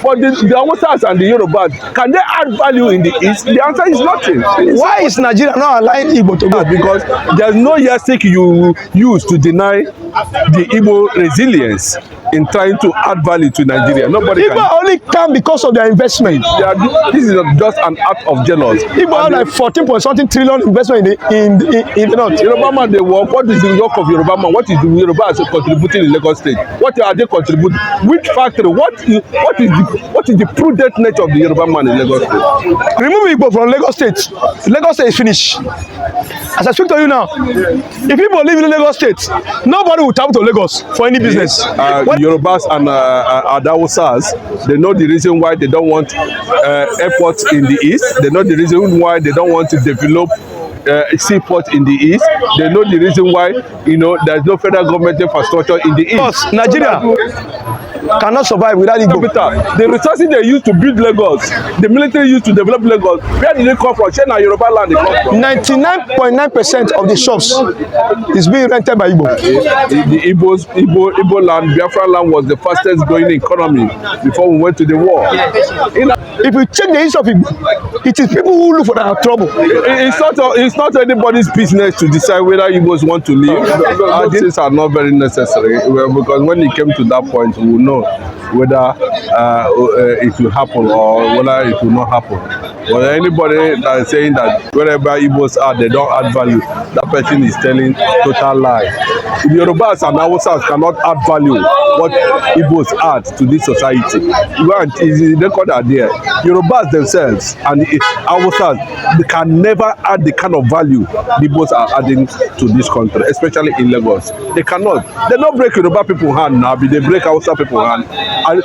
But the Hausas and the Yorubas, can they add value in the East? The answer is nothing. Why is Nigeria not allowing Igbo to go? Because there's no yardstick you use to deny the Igbo resilience in trying to add value to Nigeria. Nobody Igbo can. only come because of their investment. This is just an act of jealousy. Igbo have like 14.something trillion investment in the north. Yoruba man, they work. What is the work of Yoruba man? What is the Yorubas contributing in Lagos State? What are they contributing? Which factory? What is the prudent nature of the Yoruba man in Lagos State? Remove Igbo from Lagos State. Lagos State is finished. As I speak to you now, if people live in Lagos State, nobody will travel to Lagos for any business. Yorubas and Hausas, they know the reason why they don't want airports in the east. They know the reason why they don't want to develop seaport in the east. They know the reason why, there's no federal government infrastructure in the east. Because Nigeria cannot survive without Igbo. The resources they used to build Lagos, the military used to develop Lagos, where did they come from? China, Yoruba land, they come from. 99.9% of the shops is being rented by Igbo. The Igbo land, Biafra land was the fastest growing economy before we went to the war. If you check the history of Igbo, it is people who look for their trouble. It's not anybody's business to decide whether Igbos want to leave. These are not very necessary, because when it came to that point, we will know whether it will happen or whether it will not happen. But anybody that is saying that wherever Igbos are, they don't add value, that person is telling total lie. The Yorubas and Hausas cannot add value what Igbos add to this society. The record are there. Yorubas themselves and the Hausas, they can never add the kind of value the Igbos are adding to this country, especially in Lagos. They cannot. They don't break Yoruba people's hand now, but they break Hausa people's hand. And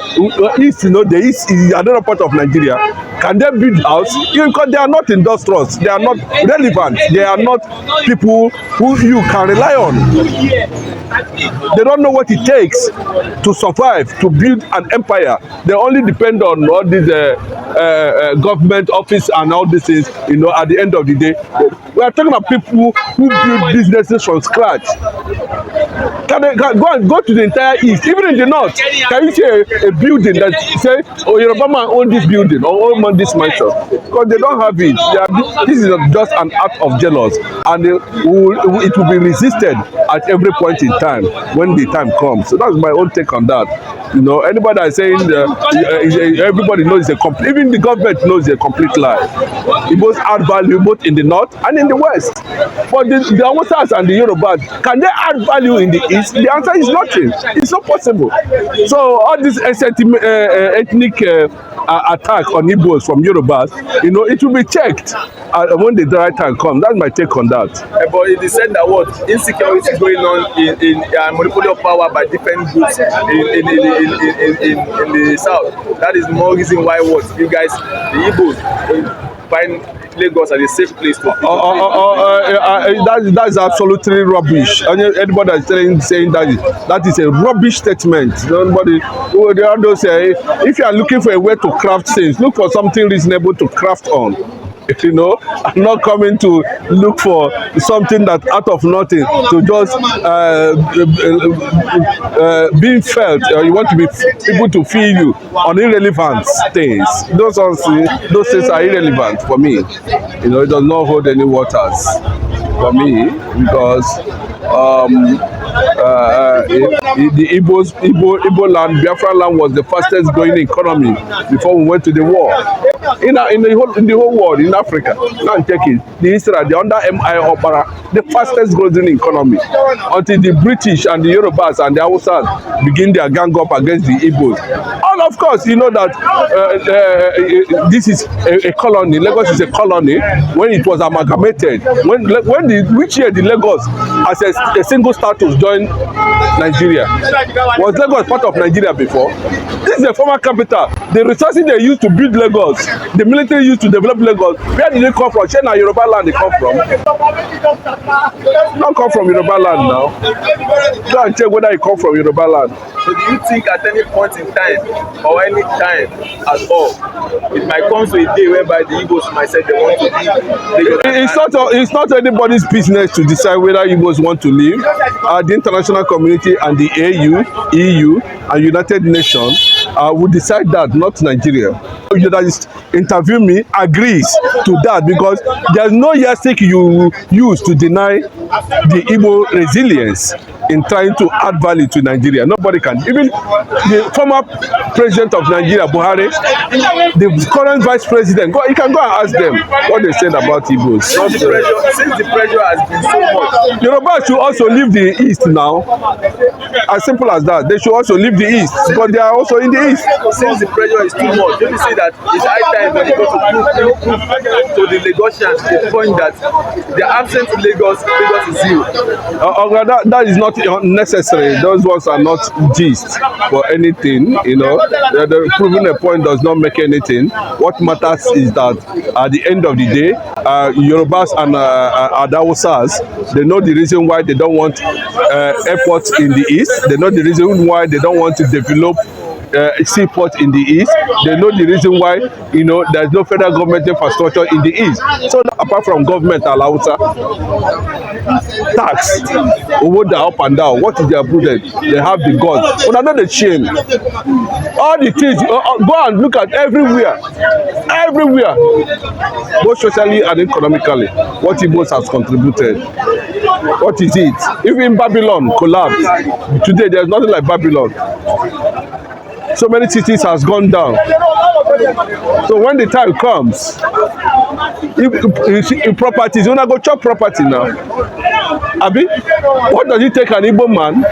East, the East is another part of Nigeria. Can they build house? Because they are not industrious. They are not relevant. They are not people who you can rely on. They don't know what it takes to survive, to build an empire. They only depend on all these government office and all these things, at the end of the day. We are talking about people who build businesses from scratch. Go to the entire East, even in the North. Can you see a building that say, Yoruba man own this building or own this mansion? Because they don't have it. This is just an act of jealousy, and it will be resisted at every point in time when the time comes. So that's my own take on that. Anybody that is saying everybody knows it's a complete, even the government knows it's a complete lie. It both add value both in the North and in the West. But the Hausas and the Yorubas, can they add value in the East? The answer is nothing. It's not possible. So all this ethnic attack on Igbos from Yorubas, it will be checked when the right time comes. That's my take on that. But it is said that insecurity is going on in monopoly of power by different groups in the South. That is more reason why you guys, the Igbos, find Lagos as a safe place to that's absolutely rubbish. Anybody that's saying that is a rubbish statement. They all say, if you are looking for a way to craft things, look for something reasonable to craft on. I'm not coming to look for something that out of nothing to just being felt. You want to be people to feel you on irrelevant things. Those things are irrelevant for me. It does not hold any waters for me, because the Igbo land, Biafra land, was the fastest growing economy before we went to the war. In the whole world, in Africa, now I'm checking the history. The under MI Opera, the fastest growing economy, until the British and the Yorubas and the Hausas begin their gang up against the Igbos. And of course, you know that this is a colony. Lagos is a colony. When it was amalgamated, which year the Lagos as a single status joined Nigeria? Was Lagos part of Nigeria before? This is a former capital. The resources they used to build Lagos, the military used to develop Lagos, where did they come from? China, Yoruba land they come from. Not come from Yoruba land now. Go and check whether it come from Yoruba land. So do you think at any point in time or any time at all, it might come to a day whereby the Igbos might say they want to leave? It's not anybody's business to decide whether Igbos want to leave. The international community and the AU, EU, and United Nations, will decide that, not Nigeria. You that is interview me agrees to that, because there's no yardstick you use to deny the Igbo resilience in trying to add value to Nigeria. Nobody can. Even the former president of Nigeria, Buhari, the current vice president, you can go and ask them what they said about Igbos. Since the pressure has been so much, Yorubas should also leave the East now. As simple as that. They should also leave the East, because they are also in the East. since the pressure is too much, don't you see that it's high time when you go to the Lagosians, the point that they are absent in Lagos is zero. That is not necessary. Those ones are not gist for anything, you know. The proving a point does not make anything. What matters is that at the end of the day, Yorubas and Adawusas, they know the reason why they don't want airports in the East. They know the reason why they don't want to develop seaport in the East. They know the reason why, you know, there's no federal government infrastructure in the East. So apart from government Alausa, tax, the up and down, what is their prudent? They have the gods. But another shame. All the things, go and look at everywhere, both socially and economically, what Igbos has contributed. What is it? Even Babylon collapsed. Today there's nothing like Babylon. So many cities has gone down. So when the time comes, if properties, you wanna go chop property now. Abi, what does it take an Igbo man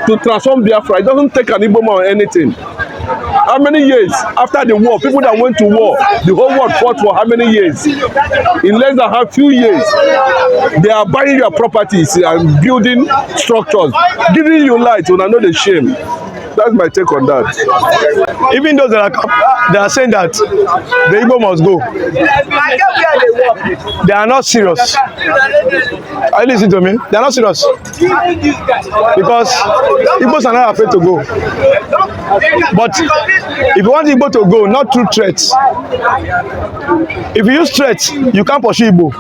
to transform Biafra? It doesn't take an Igbo man anything. How many years after the war, people that went to war, the whole world fought for how many years? In less than a few years, they are buying your properties and building structures, giving you light. When I know the shame. That's my take on that. Even those that are saying that the Igbo must go, they are not serious. Are you listening to me? They are not serious. Because Igbos are not afraid to go. But if you want Igbo to go, not through threats. If you use threats, you can't pursue Igbo.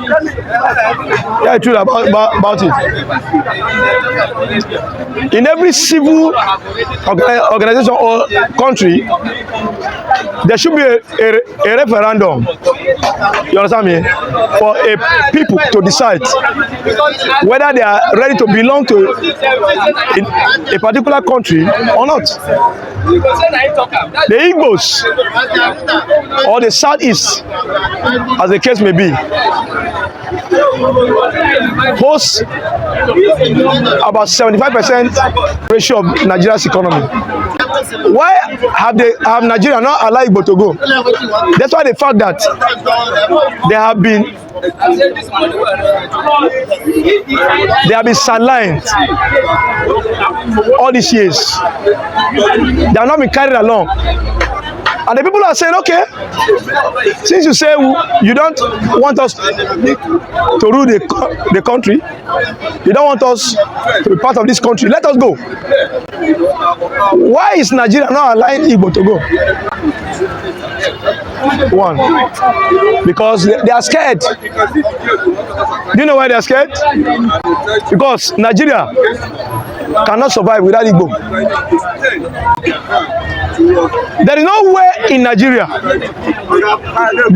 Yeah, true about it. In every civil organization or country, there should be a referendum, you understand me, for a people to decide whether they are ready to belong to a particular country or not. The Igbos or the Southeast, as the case may be, hosts about 75% ratio of Nigeria's economy. Why have Nigeria not allowed Igbo to go? That's why the fact that they have been sidelined all these years. They have not been carried along. And the people are saying, okay, since you say you don't want us to rule the country, you don't want us to be part of this country, let us go. Why is Nigeria not allowing Igbo to go? One, because they are scared. Do you know why they are scared? Because Nigeria cannot survive without Igbo. There is no way in Nigeria.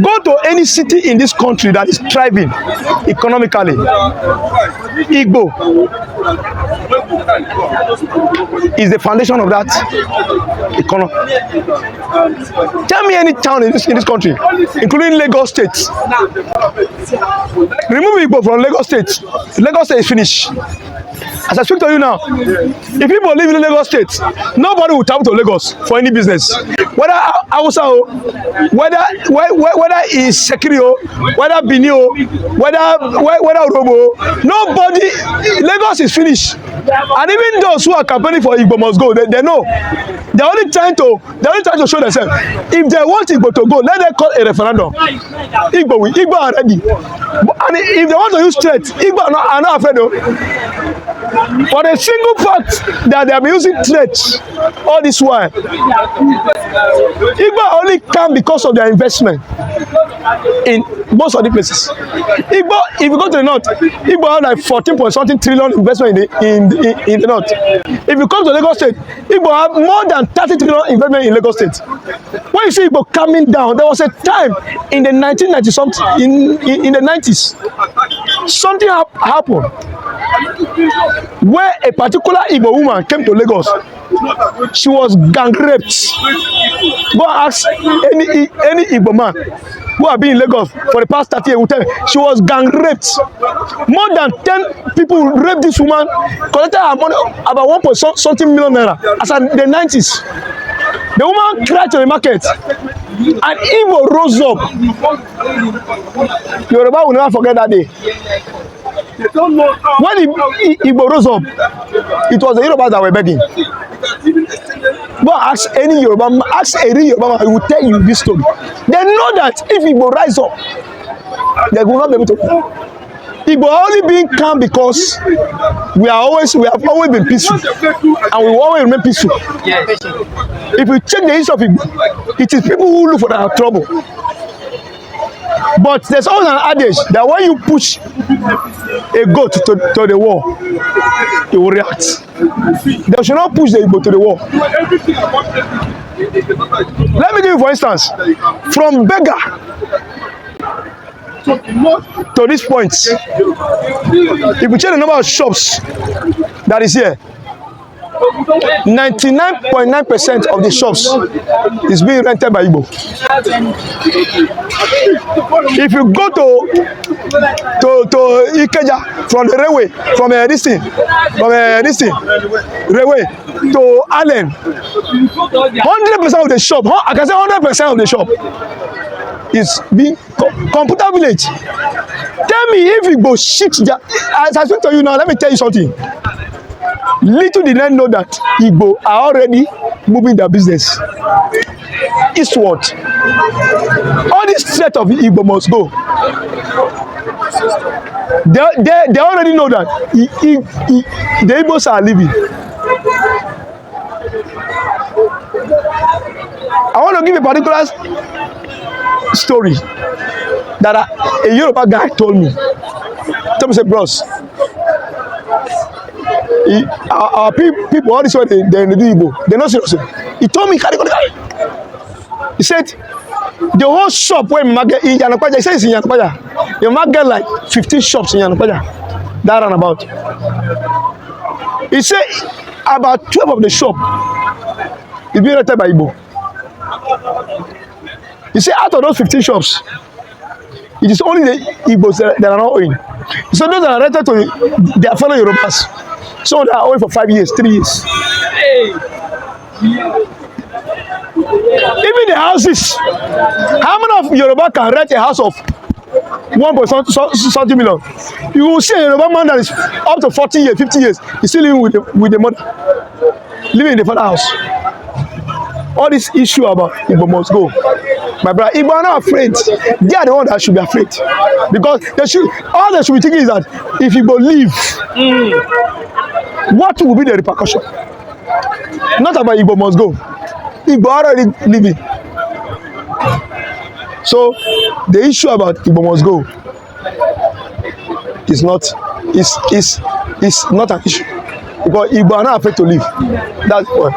Go to any city in this country that is thriving economically. Igbo is the foundation of that economy. Tell me any town in this country, including Lagos State. Remove Igbo from Lagos State. Lagos State is finished. As I speak to you now, if people live in Lagos State, nobody will travel to Lagos for any business. Whether Hausa, whether it's Sekiro, whether Binio, whether Urobo, nobody. Lagos is finished. And even those who are campaigning for Igbo must go. They know. They're only trying to show themselves. If they want Igbo to go, let them call a referendum. Igbo are ready. And if they want to use threats, Igbo are not afraid of. For a single fact that they have been using threats all this while, Igbo only come because of their investment. in most of the places. Igbo, if you go to the north, Igbo have like 14 point something trillion investment in the north. If you come to Lagos State, Igbo have more than 30 trillion investment in Lagos State. When you see Igbo coming down, there was a time in the 1990s something in the 90s, something happened where a particular Igbo woman came to Lagos. She was gang raped. Go ask any Igbo man who have been in Lagos for the past 30 years will tell me she was gang raped. More than 10 people raped this woman, collected her money about 1 point something million naira as in the 90s. The woman cried to the market and Igbo rose up. Yoruba will never forget that day. When Igbo rose up, it was the Yorubas that were begging. Go ask any Yoruba man, ask any Yoruba man, he will tell you this story. They know that if Igbo rise up, they will not be able to. Igbo only being calm because we have always been peaceful and we will always remain peaceful. Yes. If you check the history of Igbo, it is people who look for their trouble. But there's always an adage that when you push a goat to the wall, it will react. They should not push the Igbo to the wall. Let me give you for instance, from beggar to this point, if you check the number of shops that is here, 99.9% of the shops is being rented by Igbo. If you go to Ikeja from the railway, from railway to Allen, 100% of the shop, I can say 100% of the shop is being computer village. Tell me if Igbo shit, as I speak to you now, let me tell you something. Little did I know that Igbo are already moving their business eastward. All this threat of Igbo must go. They already know that the Igbos are leaving. I want to give a particular story that a Yoruba guy told me. Tell me, say, bros, our people, all this way, they're in the Igbo. They're not serious. He told me, he said, the whole shop where market in Yanakwaja, he says in Yanakwaja, you might get like 15 shops in Yanakwaja. That and about. He said, about 12 of the shop is being rented by Igbo. He said, out of those 15 shops, it is only the Igbos that are not owing. So those that are rented to their fellow yorubas. So they are owing for 5 years, 3 years. Even the houses. How many of Yoruba can rent a house of 1 point something million? You will see a Yoruba man that is up to 40 years, 50 years. He's still living with the mother, living in the father house. All this issue about Igbo must go. My brother, Igbo are not afraid. They are the ones that should be afraid. Because all they should be thinking is that if Igbo leave, what will be the repercussion? Not about Igbo must go. Igbo are already leaving. So the issue about Igbo must go is not an issue. Because Igbo are not afraid to leave. That's the point.